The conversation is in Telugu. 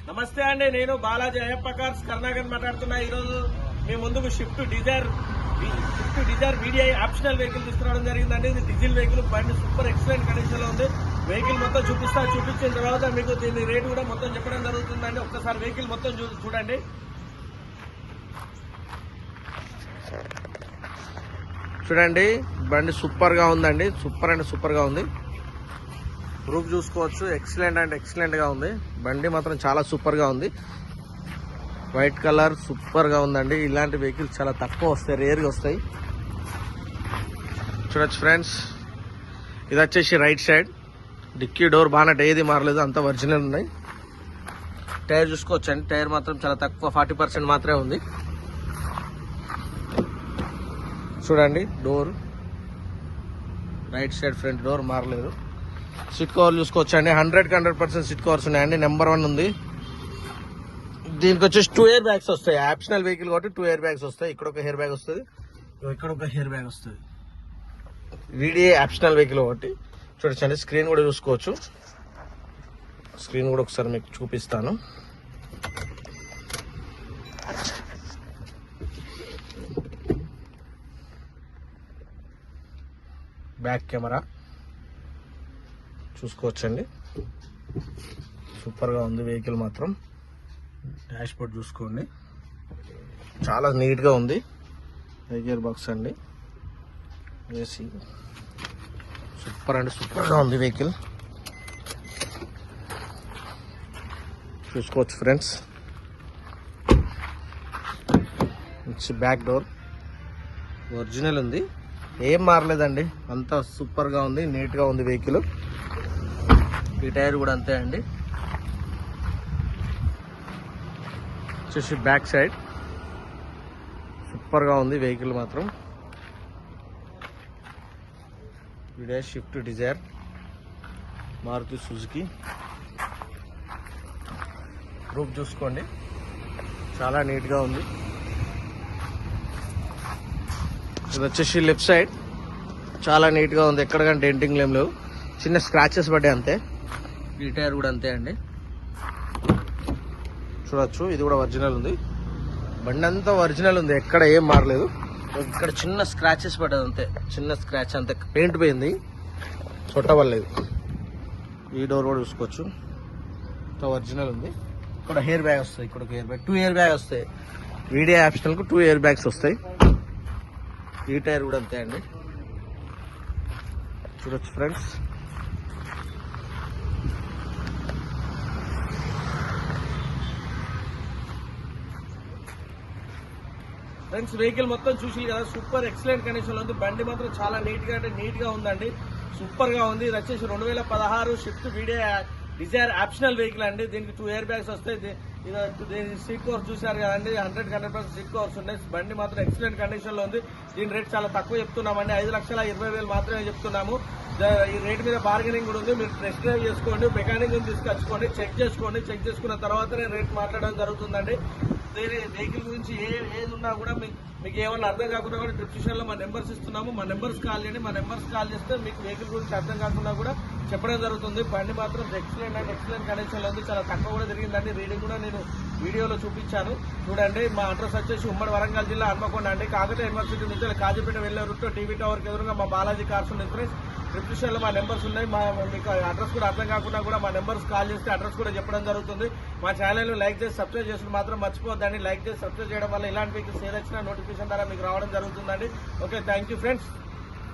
నమస్తే అండి, నేను బాలాజీ అయ్యప్ప కార్స్ కర్ణాకర్ మాట్లాడుతున్నా. ఈ రోజు మీ ముందుకు Swift Dzire VDI optional vehicle తీసుకురావడం జరిగిందండి. ఇది డీజిల్ వెహికల్, బండి సూపర్ ఎక్సలెంట్ కండిషన్ లో ఉంది. వెహికల్ మొత్తం చూపించిన తర్వాత మీకు దీని రేటు కూడా మొత్తం చెప్పడం జరుగుతుందండి. ఒక్కసారి వెహికల్ మొత్తం చూడండి. చూడండి, బండి సూపర్ గా ఉందండి. సూపర్ అంటే సూపర్ గా ఉంది. రూఫ్ చూసుకోవచ్చు, ఎక్సలెంట్ అంటే ఎక్సలెంట్ గా ఉంది. బండి మాత్రం చాలా సూపర్ గా ఉంది. వైట్ కలర్ సూపర్ గా ఉందండి. ఇలాంటి వెహికల్స్ చాలా తక్కువ వస్తాయి, రేర్ గా వస్తాయి. చూడొచ్చు ఫ్రెండ్స్, ఇది వచ్చేసి right side dicky door bonnet ఏది మారలేదు, అంత ఒరిజినల్ ఉన్నాయి. టైర్ చూసుకోవచ్చు అండి, టైర్ మాత్రం చాలా తక్కువ, 40% మాత్రమే ఉంది. చూడండి, door right side front door మారలేదు. సీట్ కవర్ చూసుకోవచ్చు అండి, 100% సీట్ కవర్స్ ఉన్నాయండి. నెంబర్ 1 ఉంది. దీనికి వచ్చేసి 2 ఎయిర్ బ్యాగ్స్ వస్తాయి. ఆప్షనల్ వెహికల్ కాబట్టి 2 ఎయిర్ బ్యాగ్స్ వస్తాయి. ఇక్కడ ఒక హెయిర్ బ్యాగ్ వస్తుంది, ఇక్కడ ఒక హెయిర్ బ్యాగ్ వస్తుంది. వీడియో ఆప్షనల్ వెహికల్ కాబట్టి చూడొచ్చండి. స్క్రీన్ కూడా చూసుకోవచ్చు. స్క్రీన్ కూడా ఒకసారి మీకు చూపిస్తాను. బ్యాక్ కెమెరా చూసుకోవచ్చండి, సూపర్ గా ఉంది వెహికల్ మాత్రం. డాష్ బోర్డ్ చూసుకోండి, చాలా నీట్ గా ఉంది. గేర్ బాక్స్ అండి, ఏసీ సూపర్ అండి సూపర్ గా ఉంది వెహికల్. చూసుకోవచ్చు ఫ్రెండ్స్. బ్యాక్ డోర్ ఒరిజినల్ ఉంది, ఏం మారలేదండి, అంతా సూపర్ గా ఉంది, నీట్ గా ఉంది వెహికల్. ఈ టైర్ కూడా అంతే అండి. వచ్చేసి బ్యాక్ సైడ్ సూపర్ గా ఉంది వెహికల్ మాత్రం. Video Swift Dzire Maruti Suzuki. Roof చూసుకోండి, చాలా నీట్ గా ఉంది. ఇది వచ్చేసి లెఫ్ట్ సైడ్ చాలా నీట్ గా ఉంది, ఎక్కడికంటే డెంటింగ్ ఏం లేవు, చిన్న స్క్రాచెస్ పడ్డాయి అంతే. ఈ టైర్ కూడా అంతే అండి. చూడొచ్చు, ఇది కూడా ఒరిజినల్ ఉంది. బండి అంతా ఒరిజినల్ ఉంది, ఎక్కడ ఏం మారలేదు. ఇక్కడ చిన్న స్క్రాచెస్ పడ్డది అంతే, చిన్న స్క్రాచ్ అంతే, పెయింట్ పోయింది, చుట్టవలేదు. ఈ డోర్ కూడా చూసుకోవచ్చు, ఒరిజినల్ ఉంది. ఇక్కడ హెయిర్ బ్యాగ్ వస్తాయి, ఇక్కడ ఒక హెయిర్ బ్యాగ్, 2 ఎయిర్ బ్యాగ్ వస్తాయి. వీడియో ఆప్షనల్ కు 2 ఎయిర్ బ్యాగ్స్ వస్తాయి. ఈ టైర్ కూడా అంతే అండి. చూడొచ్చు ఫ్రెండ్స్. వెహికల్ మొత్తం చూసి కదా, సూపర్ ఎక్సలెంట్ కండిషన్ లో ఉంది. బండి మాత్రం చాలా నీట్ గా అంటే నీట్ గా ఉందండి, సూపర్ గా ఉంది. ఇది వచ్చేసి 2016 Swift video Dzire optional vehicle అండి. దీనికి 2 ఎయిర్ బ్యాగ్స్ వస్తాయి. దీని సీట్ కవర్స్ చూసారు కదండి, 100% సీట్ కవర్స్ ఉన్నాయి. బండి మాత్రం ఎక్సలెంట్ కండిషన్ లో ఉంది. దీని రేట్ చాలా తక్కువ చెప్తున్నామండి, 5,20,000 మాత్రమే చెప్తున్నాము. ఈ రేట్ మీద బార్గెనింగ్ కూడా ఉంది. మీరు టెస్ట్ డ్రైవ్ చేసుకోండి, మెకానిక్ తీసుకొచ్చుకోండి, చెక్ చేసుకున్న తర్వాతనే రేట్ మాట్లాడడం జరుగుతుందండి. దీని వెహికల్ గురించి ఏది ఉన్నా కూడా మీకు ఏమన్నా అర్థం కాకుండా కూడా డిస్క్రిప్షన్ లో మా నెంబర్స్ ఇస్తున్నాము, మా నెంబర్స్ కాల్ చేయండి. మా నెంబర్స్ కాల్ చేస్తే మీకు వెహికల్ గురించి అర్థం కాకుండా కూడా చెప్పడం జరుగుతుంది. బండి మాత్రం ఎక్సలెంట్ కండిషన్ లో ఉంది, చాలా తక్కువ కూడా జరిగిందండి. రీడింగ్ కూడా నేను వీడియోలో చూపించాను, చూడండి. మా అడ్రస్ వచ్చేసి ఉమ్మడి వరంగల్ జిల్లా హన్మకొండ అండి. కాకతీయ యూనివర్సిటీ నుంచి కాజీపేట వెళ్లే రూట్ టీవీ టవర్ కి ఎదురుగా మా బాలాజీ కార్స్ ఉంది ఫ్రెండ్స్. డిస్క్రిప్షన్ లో మా నెంబర్స్ ఉన్నాయి. మీకు అడ్రస్ కూడా అర్థం కాకుండా కూడా మా నెంబర్స్ కాల్ చేస్తే అడ్రస్ కూడా చెప్పడం జరుగుతుంది. మా ఛానల్ లైక్ చేసి సబ్స్క్రైబ్ చేసుకుని మాత్రం మర్చిపోద్దండి. లైక్ చేసి సబ్స్క్రైబ్ చేయడం వల్ల ఇలాంటి వెహికల్స్ ఏదైనా నోటిఫికేషన్ ద్వారా మీకు రావడం జరుగుతుందండి. Okay, thank you friends.